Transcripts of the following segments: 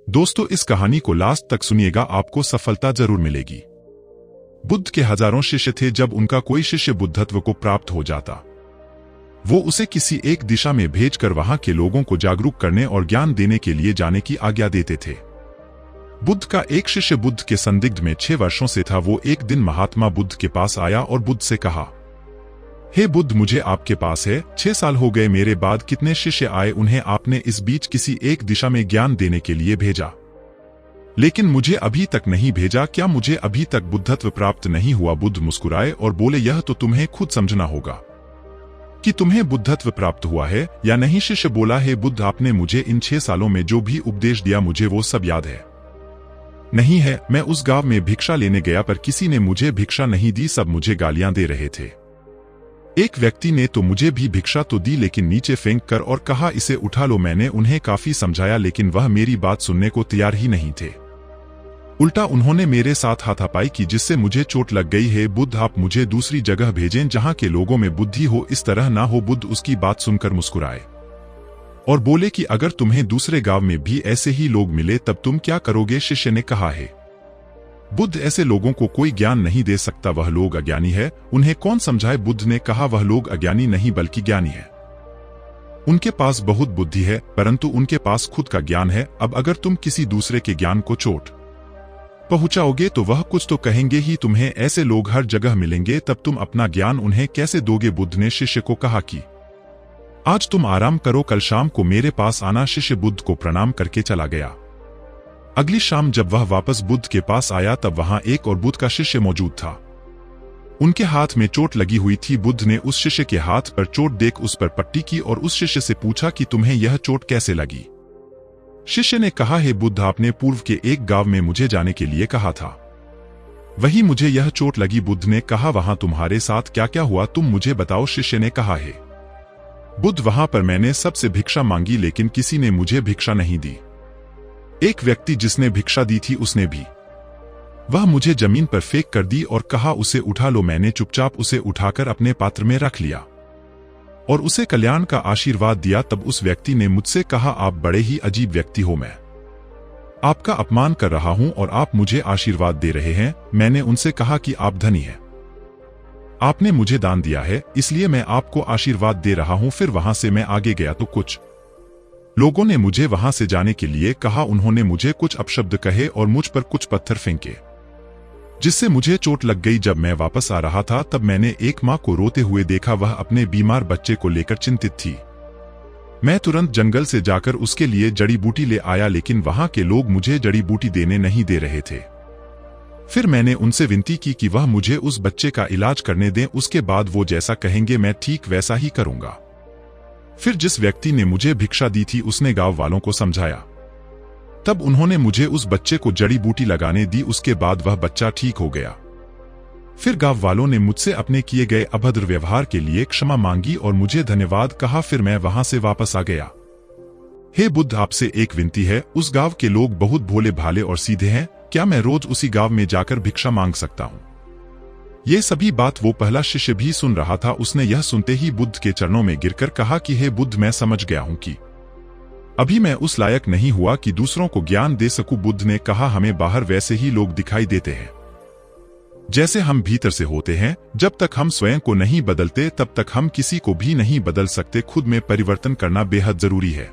दोस्तों, इस कहानी को लास्ट तक सुनिएगा, आपको सफलता जरूर मिलेगी। बुद्ध के हजारों शिष्य थे। जब उनका कोई शिष्य बुद्धत्व को प्राप्त हो जाता, वो उसे किसी एक दिशा में भेजकर वहां के लोगों को जागरूक करने और ज्ञान देने के लिए जाने की आज्ञा देते थे। बुद्ध का एक शिष्य बुद्ध के संदिग्ध में 6 वर्षों से था। वो एक दिन महात्मा बुद्ध के पास आया और बुद्ध से कहा, हे बुद्ध, मुझे आपके पास है 6 साल हो गए, मेरे बाद कितने शिष्य आए, उन्हें आपने इस बीच किसी एक दिशा में ज्ञान देने के लिए भेजा, लेकिन मुझे अभी तक नहीं भेजा। क्या मुझे अभी तक बुद्धत्व प्राप्त नहीं हुआ? बुद्ध मुस्कुराए और बोले, यह तो तुम्हें खुद समझना होगा कि तुम्हें बुद्धत्व प्राप्त हुआ है या नहीं। शिष्य बोला, हे बुद्ध, आपने मुझे इन 6 सालों में जो भी उपदेश दिया, मुझे वो सब याद है नहीं है। मैं उस गांव में भिक्षा लेने गया, पर किसी ने मुझे भिक्षा नहीं दी, सब मुझे गालियां दे रहे थे। एक व्यक्ति ने तो मुझे भी भिक्षा तो दी, लेकिन नीचे फेंक कर और कहा, इसे उठा लो। मैंने उन्हें काफी समझाया, लेकिन वह मेरी बात सुनने को तैयार ही नहीं थे। उल्टा उन्होंने मेरे साथ हाथापाई की, जिससे मुझे चोट लग गई है। बुद्ध, आप मुझे दूसरी जगह भेजें जहां के लोगों में बुद्धि हो, इस तरह ना हो। बुद्ध उसकी बात सुनकर मुस्कुराए और बोले कि अगर तुम्हें दूसरे गांव में भी ऐसे ही लोग मिले, तब तुम क्या करोगे? शिष्य ने कहा, है बुद्ध, ऐसे लोगों को कोई ज्ञान नहीं दे सकता, वह लोग अज्ञानी है, उन्हें कौन समझाए? बुद्ध ने कहा, वह लोग अज्ञानी नहीं बल्कि ज्ञानी है। उनके पास बहुत बुद्धि है, परंतु उनके पास खुद का ज्ञान है। अब अगर तुम किसी दूसरे के ज्ञान को चोट पहुंचाओगे तो वह कुछ तो कहेंगे ही। तुम्हें ऐसे लोग हर जगह मिलेंगे, तब तुम अपना ज्ञान उन्हें कैसे दोगे? बुद्ध ने शिष्य को कहा कि आज तुम आराम करो, कल शाम को मेरे पास आना। शिष्य बुद्ध को प्रणाम करके चला गया। अगली शाम जब वह वापस बुद्ध के पास आया, तब वहां एक और बुद्ध का शिष्य मौजूद था। उनके हाथ में चोट लगी हुई थी। बुद्ध ने उस शिष्य के हाथ पर चोट देख उस पर पट्टी की और उस शिष्य से पूछा कि तुम्हें यह चोट कैसे लगी? शिष्य ने कहा, हे बुद्ध, आपने पूर्व के एक गांव में मुझे जाने के लिए कहा था, वही मुझे यह चोट लगी। बुद्ध ने कहा, वहां तुम्हारे साथ क्या क्या हुआ, तुम मुझे बताओ। शिष्य ने कहा, है बुद्ध, वहां पर मैंने सबसे भिक्षा मांगी, लेकिन किसी ने मुझे भिक्षा नहीं दी। एक व्यक्ति जिसने भिक्षा दी थी, उसने भी वह मुझे जमीन पर फेंक कर दी और कहा, उसे उठा लो। मैंने चुपचाप उसे उठाकर अपने पात्र में रख लिया और उसे कल्याण का आशीर्वाद दिया। तब उस व्यक्ति ने मुझसे कहा, आप बड़े ही अजीब व्यक्ति हो, मैं आपका अपमान कर रहा हूं और आप मुझे आशीर्वाद दे रहे हैं। मैंने उनसे कहा कि आप धनी हैं, आपने मुझे दान दिया है, इसलिए मैं आपको आशीर्वाद दे रहा हूं। फिर वहां से मैं आगे गया तो कुछ लोगों ने मुझे वहां से जाने के लिए कहा। उन्होंने मुझे कुछ अपशब्द कहे और मुझ पर कुछ पत्थर फेंके, जिससे मुझे चोट लग गई। जब मैं वापस आ रहा था, तब मैंने एक मां को रोते हुए देखा। वह अपने बीमार बच्चे को लेकर चिंतित थी। मैं तुरंत जंगल से जाकर उसके लिए जड़ी बूटी ले आया, लेकिन वहां के लोग मुझे जड़ी बूटी देने नहीं दे रहे थे। फिर मैंने उनसे विनती की कि वह मुझे उस बच्चे का इलाज करने दें, उसके बाद वो जैसा कहेंगे मैं ठीक वैसा ही करूंगा। फिर जिस व्यक्ति ने मुझे भिक्षा दी थी, उसने गांव वालों को समझाया। तब उन्होंने मुझे उस बच्चे को जड़ी बूटी लगाने दी। उसके बाद वह बच्चा ठीक हो गया। फिर गांव वालों ने मुझसे अपने किए गए अभद्र व्यवहार के लिए क्षमा मांगी और मुझे धन्यवाद कहा। फिर मैं वहां से वापस आ गया। हे बुद्ध, आपसे एक विनती है, उस गांव के लोग बहुत भोले भाले और सीधे हैं, क्या मैं रोज उसी गांव में जाकर भिक्षा मांग सकता हूं? ये सभी बात वो पहला शिष्य भी सुन रहा था। उसने यह सुनते ही बुद्ध के चरणों में गिरकर कहा कि हे बुद्ध, मैं समझ गया हूं कि अभी मैं उस लायक नहीं हुआ कि दूसरों को ज्ञान दे सकूं। बुद्ध ने कहा, हमें बाहर वैसे ही लोग दिखाई देते हैं जैसे हम भीतर से होते हैं। जब तक हम स्वयं को नहीं बदलते, तब तक हम किसी को भी नहीं बदल सकते। खुद में परिवर्तन करना बेहद जरूरी है।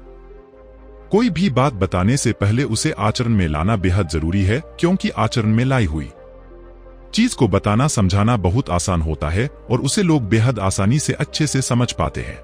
कोई भी बात बताने से पहले उसे आचरण में लाना बेहद जरूरी है, क्योंकि आचरण में लाई हुई चीज को बताना समझाना बहुत आसान होता है और उसे लोग बेहद आसानी से अच्छे से समझ पाते हैं।